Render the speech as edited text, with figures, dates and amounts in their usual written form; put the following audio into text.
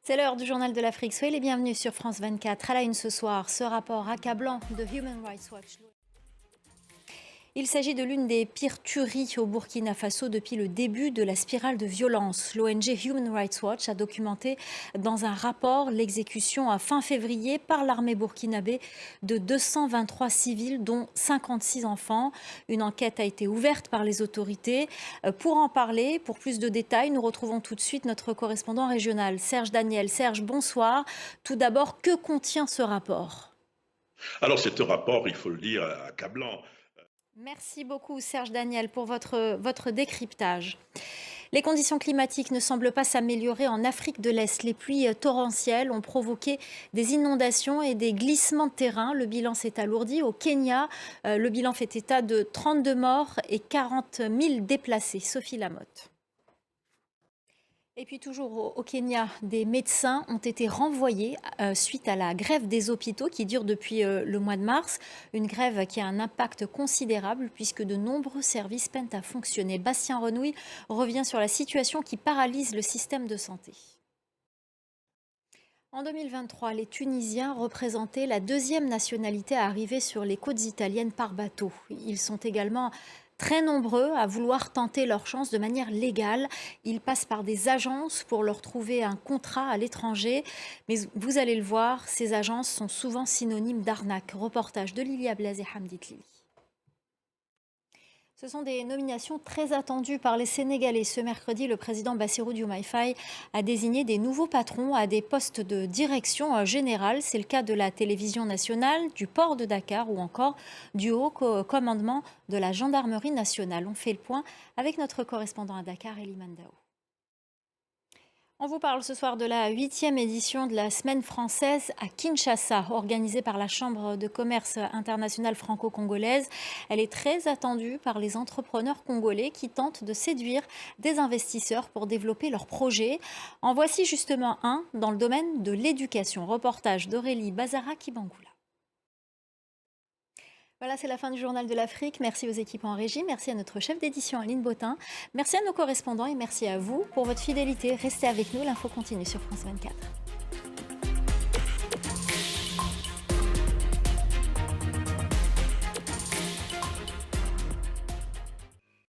C'est l'heure du journal de l'Afrique. Soyez les bienvenus sur France 24. À la une ce soir, ce rapport accablant de Human Rights Watch. Il s'agit de l'une des pires tueries au Burkina Faso depuis le début de la spirale de violence. L'ONG Human Rights Watch a documenté dans un rapport l'exécution à fin février par l'armée burkinabé de 223 civils, dont 56 enfants. Une enquête a été ouverte par les autorités. Pour en parler, pour plus de détails, nous retrouvons tout de suite notre correspondant régional, Serge Daniel. Serge, bonsoir. Tout d'abord, que contient ce rapport ? Alors, c'est un rapport, il faut le dire, accablant. Merci beaucoup Serge Daniel pour votre décryptage. Les conditions climatiques ne semblent pas s'améliorer en Afrique de l'Est. Les pluies torrentielles ont provoqué des inondations et des glissements de terrain. Le bilan s'est alourdi. Au Kenya, le bilan fait état de 32 morts et 40 000 déplacés. Sophie Lamotte. Et puis toujours au Kenya, des médecins ont été renvoyés suite à la grève des hôpitaux qui dure depuis le mois de mars. Une grève qui a un impact considérable puisque de nombreux services peinent à fonctionner. Bastien Renouille revient sur la situation qui paralyse le système de santé. En 2023, les Tunisiens représentaient la deuxième nationalité à arriver sur les côtes italiennes par bateau. Ils sont également très nombreux à vouloir tenter leur chance de manière légale. Ils passent par des agences pour leur trouver un contrat à l'étranger. Mais vous allez le voir, ces agences sont souvent synonymes d'arnaque. Reportage de Lilia Blaise et Hamdi Tlili. Ce sont des nominations très attendues par les Sénégalais. Ce mercredi, le président Bassirou Diomaye Faye a désigné des nouveaux patrons à des postes de direction générale. C'est le cas de la télévision nationale, du port de Dakar ou encore du haut commandement de la gendarmerie nationale. On fait le point avec notre correspondant à Dakar, Elie Mandao. On vous parle ce soir de la 8e édition de la Semaine française à Kinshasa, organisée par la Chambre de commerce internationale franco-congolaise. Elle est très attendue par les entrepreneurs congolais qui tentent de séduire des investisseurs pour développer leurs projets. En voici justement un dans le domaine de l'éducation. Reportage d'Aurélie Bazara-Kibangoula. Voilà, c'est la fin du Journal de l'Afrique. Merci aux équipes en régie, merci à notre chef d'édition Aline Botin, merci à nos correspondants et merci à vous pour votre fidélité. Restez avec nous, l'info continue sur France 24.